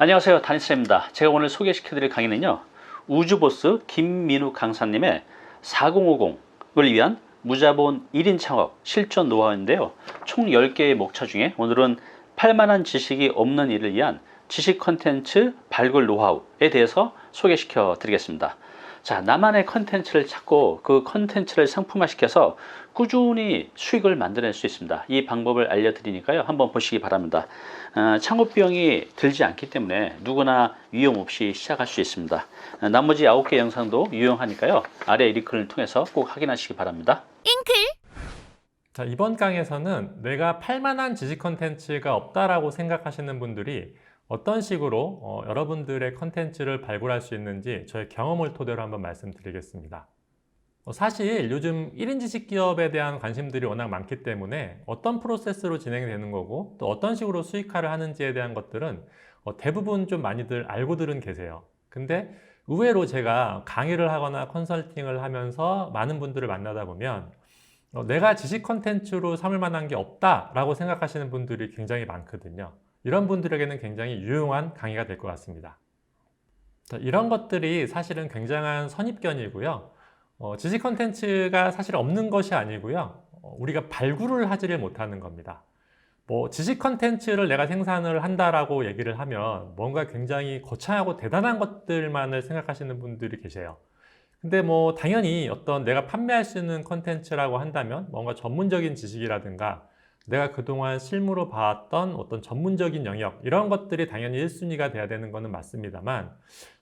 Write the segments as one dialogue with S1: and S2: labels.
S1: 안녕하세요, 다니쌤입니다. 제가 오늘 소개시켜드릴 강의는요, 우주보스 김민우 강사님의 4050을 위한 무자본 1인 창업 실전 노하우인데요. 총 10개의 목차 중에 오늘은 팔만한 지식이 없는 이를 위한 지식 컨텐츠 발굴 노하우에 대해서 소개시켜 드리겠습니다. 자, 나만의 컨텐츠를 찾고 그 컨텐츠를 상품화시켜서 꾸준히 수익을 만들어낼 수 있습니다. 이 방법을 알려드리니까요, 한번 보시기 바랍니다. 창업 비용이 들지 않기 때문에 누구나 위험 없이 시작할 수 있습니다. 나머지 9개 영상도 유용하니까요, 아래 링크를 통해서 꼭 확인하시기 바랍니다.
S2: 자, 이번 강에서는 내가 팔만한 지식 컨텐츠가 없다라고 생각하시는 분들이 어떤 식으로 여러분들의 컨텐츠를 발굴할 수 있는지 저의 경험을 토대로 한번 말씀드리겠습니다. 사실 요즘 1인 지식 기업에 대한 관심들이 워낙 많기 때문에 어떤 프로세스로 진행되는 거고 또 어떤 식으로 수익화를 하는지에 대한 것들은 대부분 좀 많이들 알고들은 계세요. 근데 의외로 제가 강의를 하거나 컨설팅을 하면서 많은 분들을 만나다 보면 내가 지식 컨텐츠로 삼을 만한 게 없다라고 생각하시는 분들이 굉장히 많거든요. 이런 분들에게는 굉장히 유용한 강의가 될 것 같습니다. 자, 이런 것들이 사실은 굉장한 선입견이고요. 지식 컨텐츠가 사실 없는 것이 아니고요. 우리가 발굴을 하지를 못하는 겁니다. 지식 컨텐츠를 내가 생산을 한다라고 얘기를 하면 뭔가 굉장히 거창하고 대단한 것들만을 생각하시는 분들이 계세요. 근데 당연히 어떤 내가 판매할 수 있는 컨텐츠라고 한다면 뭔가 전문적인 지식이라든가 내가 그동안 실무로 봐왔던 어떤 전문적인 영역, 이런 것들이 당연히 1순위가 돼야 되는 것은 맞습니다만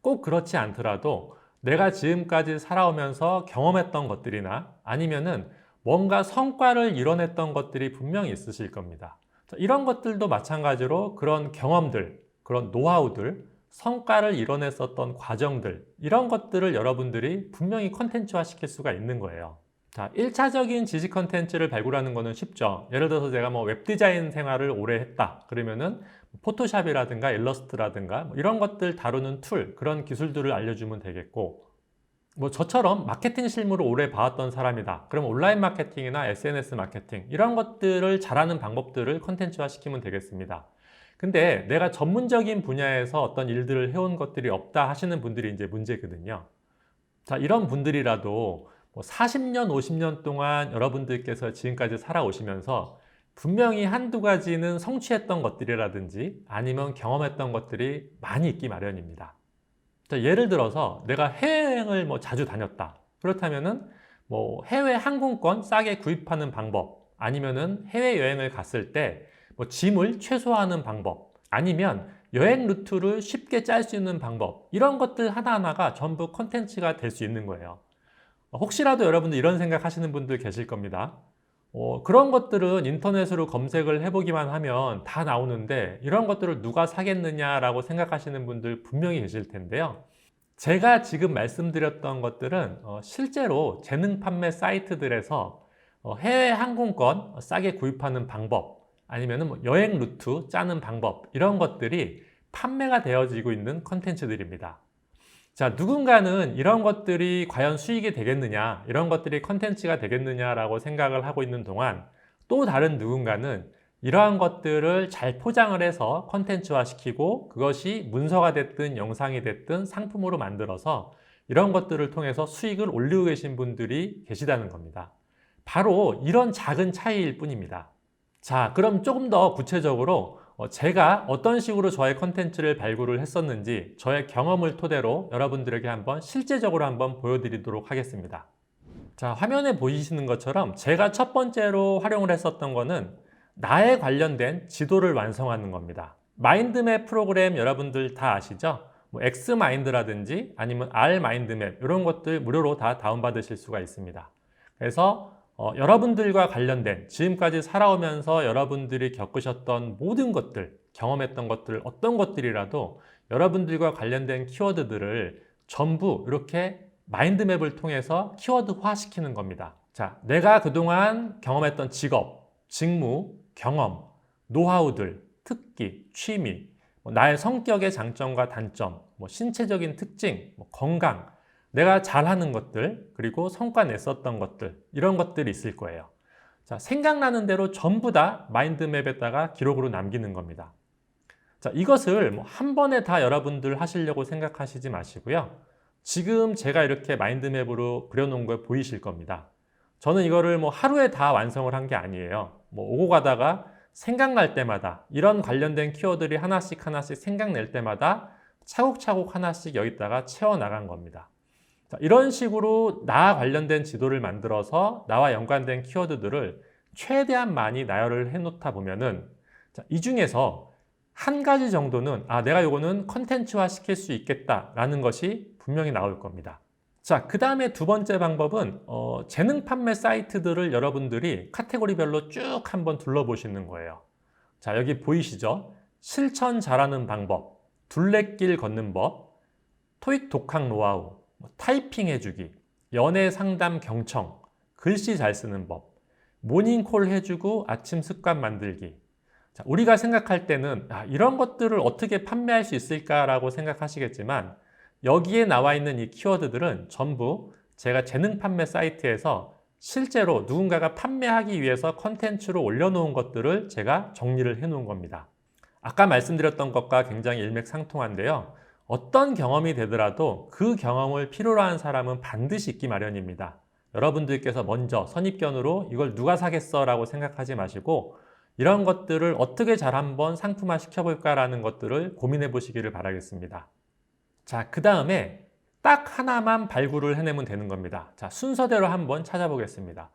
S2: 꼭 그렇지 않더라도 내가 지금까지 살아오면서 경험했던 것들이나 아니면은 뭔가 성과를 이뤄냈던 것들이 분명히 있으실 겁니다. 이런 것들도 마찬가지로 그런 경험들, 그런 노하우들, 성과를 이뤄냈었던 과정들, 이런 것들을 여러분들이 분명히 컨텐츠화 시킬 수가 있는 거예요. 자, 1차적인 지식 컨텐츠를 발굴하는 거는 쉽죠. 예를 들어서 제가 웹디자인 생활을 오래 했다 그러면은 포토샵이라든가 일러스트라든가 이런 것들 다루는 툴, 그런 기술들을 알려주면 되겠고, 저처럼 마케팅 실무를 오래 봐왔던 사람이다 그럼 온라인 마케팅이나 SNS 마케팅 이런 것들을 잘하는 방법들을 컨텐츠화 시키면 되겠습니다. 근데 내가 전문적인 분야에서 어떤 일들을 해온 것들이 없다 하시는 분들이 이제 문제거든요. 자, 이런 분들이라도 40년, 50년 동안 여러분들께서 지금까지 살아오시면서 분명히 한두 가지는 성취했던 것들이라든지 아니면 경험했던 것들이 많이 있기 마련입니다. 자, 예를 들어서 내가 해외여행을 자주 다녔다. 그렇다면은 해외 항공권 싸게 구입하는 방법, 아니면은 해외여행을 갔을 때 짐을 최소화하는 방법, 아니면 여행 루트를 쉽게 짤 수 있는 방법, 이런 것들 하나하나가 전부 콘텐츠가 될 수 있는 거예요. 혹시라도 여러분들 이런 생각 하시는 분들 계실 겁니다. 그런 것들은 인터넷으로 검색을 해보기만 하면 다 나오는데 이런 것들을 누가 사겠느냐라고 생각하시는 분들 분명히 계실 텐데요. 제가 지금 말씀드렸던 것들은 실제로 재능 판매 사이트들에서 해외 항공권 싸게 구입하는 방법, 아니면 여행 루트 짜는 방법, 이런 것들이 판매가 되어지고 있는 컨텐츠들입니다. 자, 누군가는 이런 것들이 과연 수익이 되겠느냐, 이런 것들이 컨텐츠가 되겠느냐라고 생각을 하고 있는 동안 또 다른 누군가는 이러한 것들을 잘 포장을 해서 컨텐츠화 시키고 그것이 문서가 됐든 영상이 됐든 상품으로 만들어서 이런 것들을 통해서 수익을 올리고 계신 분들이 계시다는 겁니다. 바로 이런 작은 차이일 뿐입니다. 자, 그럼 조금 더 구체적으로 제가 어떤 식으로 저의 컨텐츠를 발굴을 했었는지 저의 경험을 토대로 여러분들에게 한번 실제적으로 한번 보여드리도록 하겠습니다. 자, 화면에 보이시는 것처럼 제가 첫 번째로 활용을 했었던 거는 나에 관련된 지도를 완성하는 겁니다. 마인드맵 프로그램 여러분들 다 아시죠? X마인드라든지 아니면 R마인드맵, 이런 것들 무료로 다 다운받으실 수가 있습니다. 그래서 여러분들과 관련된 지금까지 살아오면서 여러분들이 겪으셨던 모든 것들, 경험했던 것들, 어떤 것들이라도 여러분들과 관련된 키워드들을 전부 이렇게 마인드맵을 통해서 키워드화 시키는 겁니다. 자, 내가 그동안 경험했던 직업, 직무, 경험, 노하우들, 특기, 취미, 나의 성격의 장점과 단점, 신체적인 특징, 건강, 내가 잘하는 것들, 그리고 성과 냈었던 것들, 이런 것들이 있을 거예요. 자, 생각나는 대로 전부 다 마인드맵에다가 기록으로 남기는 겁니다. 자, 이것을 뭐 한 번에 다 여러분들 하시려고 생각하시지 마시고요. 지금 제가 이렇게 마인드맵으로 그려놓은 거 보이실 겁니다. 저는 이거를 뭐 하루에 다 완성을 한 게 아니에요. 뭐 오고 가다가 생각날 때마다 이런 관련된 키워드들이 하나씩 생각날 때마다 차곡차곡 하나씩 여기다가 채워나간 겁니다. 자, 이런 식으로 나와 관련된 지도를 만들어서 나와 연관된 키워드들을 최대한 많이 나열을 해놓다 보면은 자, 이 중에서 한 가지 정도는 내가 요거는 컨텐츠화 시킬 수 있겠다라는 것이 분명히 나올 겁니다. 자, 그 다음에 두 번째 방법은 재능 판매 사이트들을 여러분들이 카테고리별로 쭉 한번 둘러보시는 거예요. 자, 여기 보이시죠? 실천 잘하는 방법, 둘레길 걷는 법, 토익 독학 노하우, 타이핑 해주기, 연애 상담 경청, 글씨 잘 쓰는 법, 모닝콜 해주고 아침 습관 만들기. 자, 우리가 생각할 때는 이런 것들을 어떻게 판매할 수 있을까라고 생각하시겠지만 여기에 나와 있는 이 키워드들은 전부 제가 재능 판매 사이트에서 실제로 누군가가 판매하기 위해서 컨텐츠로 올려놓은 것들을 제가 정리를 해 놓은 겁니다. 아까 말씀드렸던 것과 굉장히 일맥상통한데요. 어떤 경험이 되더라도 그 경험을 필요로 한 사람은 반드시 있기 마련입니다. 여러분들께서 먼저 선입견으로 이걸 누가 사겠어 라고 생각하지 마시고 이런 것들을 어떻게 잘 한번 상품화 시켜볼까라는 것들을 고민해 보시기를 바라겠습니다. 자, 그 다음에 딱 하나만 발굴을 해내면 되는 겁니다. 자, 순서대로 한번 찾아보겠습니다.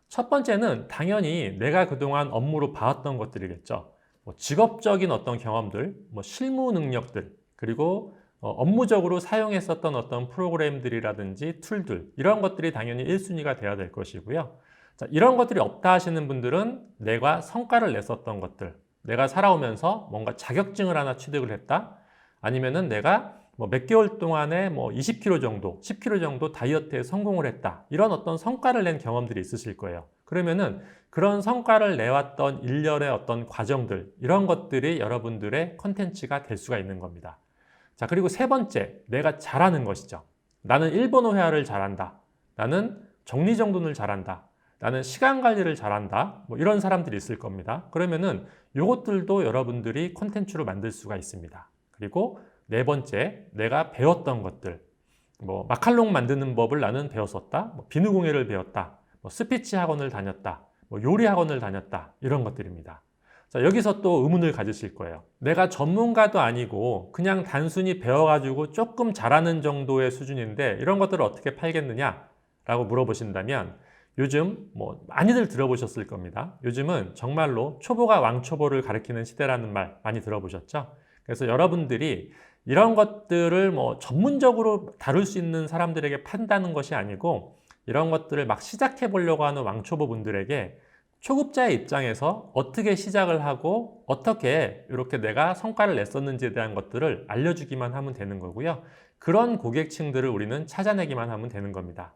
S2: 첫 번째는 당연히 내가 그동안 업무로 봐왔던 것들이겠죠. 직업적인 어떤 경험들, 실무 능력들, 그리고 업무적으로 사용했었던 어떤 프로그램들이라든지 툴들, 이런 것들이 당연히 1순위가 돼야 될 것이고요. 자, 이런 것들이 없다 하시는 분들은 내가 성과를 냈었던 것들, 내가 살아오면서 뭔가 자격증을 하나 취득을 했다, 아니면은 내가 몇 개월 동안에 20kg 정도, 10kg 정도 다이어트에 성공을 했다, 이런 어떤 성과를 낸 경험들이 있으실 거예요. 그러면은 그런 성과를 내왔던 일련의 어떤 과정들, 이런 것들이 여러분들의 컨텐츠가 될 수가 있는 겁니다. 자, 그리고 세 번째, 내가 잘하는 것이죠. 나는 일본어 회화를 잘한다. 나는 정리정돈을 잘한다. 나는 시간 관리를 잘한다. 이런 사람들이 있을 겁니다. 그러면은 이것들도 여러분들이 컨텐츠로 만들 수가 있습니다. 그리고 네 번째, 내가 배웠던 것들. 마칼롱 만드는 법을 나는 배웠었다. 비누공예를 배웠다. 스피치 학원을 다녔다. 요리 학원을 다녔다. 이런 것들입니다. 자, 여기서 또 의문을 가지실 거예요. 내가 전문가도 아니고 그냥 단순히 배워가지고 조금 잘하는 정도의 수준인데 이런 것들을 어떻게 팔겠느냐? 라고 물어보신다면 요즘 많이들 들어보셨을 겁니다. 요즘은 정말로 초보가 왕초보를 가리키는 시대라는 말 많이 들어보셨죠? 그래서 여러분들이 이런 것들을 전문적으로 다룰 수 있는 사람들에게 판다는 것이 아니고 이런 것들을 막 시작해 보려고 하는 왕초보 분들에게 초급자의 입장에서 어떻게 시작을 하고 어떻게 이렇게 내가 성과를 냈었는지에 대한 것들을 알려주기만 하면 되는 거고요. 그런 고객층들을 우리는 찾아내기만 하면 되는 겁니다.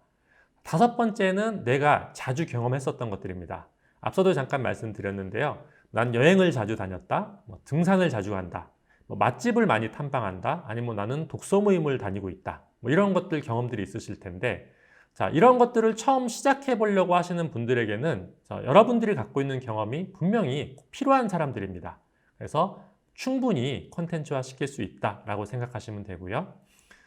S2: 다섯 번째는 내가 자주 경험했었던 것들입니다. 앞서도 잠깐 말씀드렸는데요. 난 여행을 자주 다녔다, 등산을 자주 한다, 맛집을 많이 탐방한다, 아니면 나는 독서 모임을 다니고 있다, 이런 것들 경험들이 있으실 텐데 자, 이런 것들을 처음 시작해 보려고 하시는 분들에게는 여러분들이 갖고 있는 경험이 분명히 필요한 사람들입니다. 그래서 충분히 콘텐츠화 시킬 수 있다라고 생각하시면 되고요.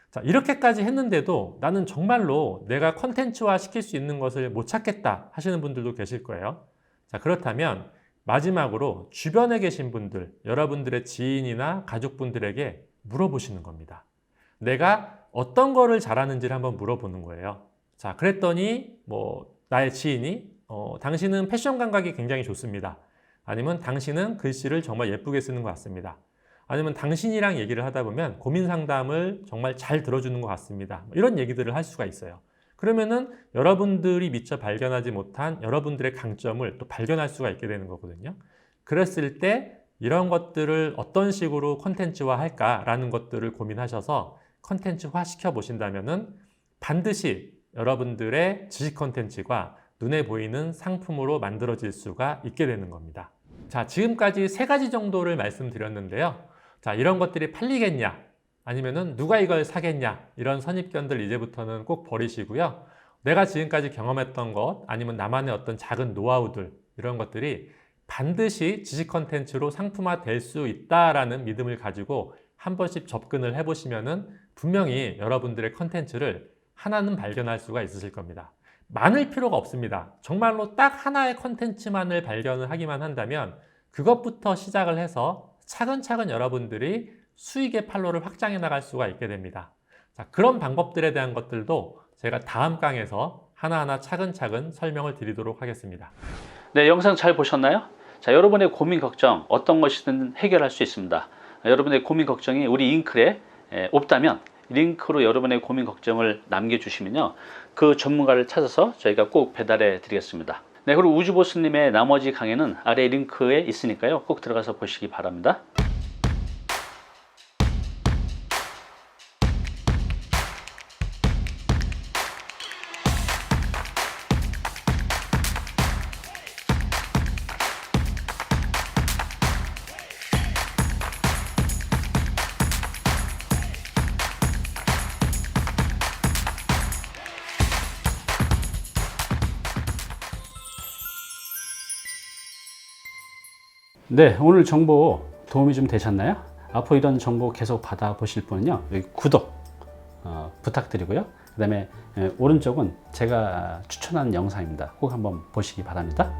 S2: 자, 이렇게까지 했는데도 나는 정말로 내가 콘텐츠화 시킬 수 있는 것을 못 찾겠다 하시는 분들도 계실 거예요. 자, 그렇다면 마지막으로 주변에 계신 분들, 여러분들의 지인이나 가족분들에게 물어보시는 겁니다. 내가 어떤 거를 잘하는지를 한번 물어보는 거예요. 자, 그랬더니 나의 지인이 당신은 패션 감각이 굉장히 좋습니다. 아니면 당신은 글씨를 정말 예쁘게 쓰는 것 같습니다. 아니면 당신이랑 얘기를 하다 보면 고민 상담을 정말 잘 들어주는 것 같습니다. 이런 얘기들을 할 수가 있어요. 그러면은 여러분들이 미처 발견하지 못한 여러분들의 강점을 또 발견할 수가 있게 되는 거거든요. 그랬을 때 이런 것들을 어떤 식으로 컨텐츠화 할까라는 것들을 고민하셔서 컨텐츠화 시켜 보신다면은 반드시 여러분들의 지식 컨텐츠가 눈에 보이는 상품으로 만들어질 수가 있게 되는 겁니다. 자, 지금까지 세 가지 정도를 말씀드렸는데요. 자, 이런 것들이 팔리겠냐? 아니면은 누가 이걸 사겠냐? 이런 선입견들 이제부터는 꼭 버리시고요. 내가 지금까지 경험했던 것, 아니면 나만의 어떤 작은 노하우들, 이런 것들이 반드시 지식 컨텐츠로 상품화 될 수 있다라는 믿음을 가지고 한 번씩 접근을 해보시면은 분명히 여러분들의 컨텐츠를 하나는 발견할 수가 있으실 겁니다. 많을 필요가 없습니다. 정말로 딱 하나의 컨텐츠만을 발견을 하기만 한다면 그것부터 시작을 해서 차근차근 여러분들이 수익의 판로를 확장해 나갈 수가 있게 됩니다. 자, 그런 방법들에 대한 것들도 제가 다음 강에서 하나하나 차근차근 설명을 드리도록 하겠습니다.
S1: 네, 영상 잘 보셨나요? 자, 여러분의 고민 걱정 어떤 것이든 해결할 수 있습니다. 여러분의 고민 걱정이 우리 잉클에 없다면 링크로 여러분의 고민 걱정을 남겨주시면요, 그 전문가를 찾아서 저희가 꼭 배달해 드리겠습니다. 네, 그리고 우주보스님의 나머지 강의는 아래 링크에 있으니까요, 꼭 들어가서 보시기 바랍니다. 네, 오늘 정보 도움이 좀 되셨나요? 앞으로 이런 정보 계속 받아보실 분은요, 여기 구독 부탁드리고요. 그 다음에 오른쪽은 제가 추천하는 영상입니다. 꼭 한번 보시기 바랍니다.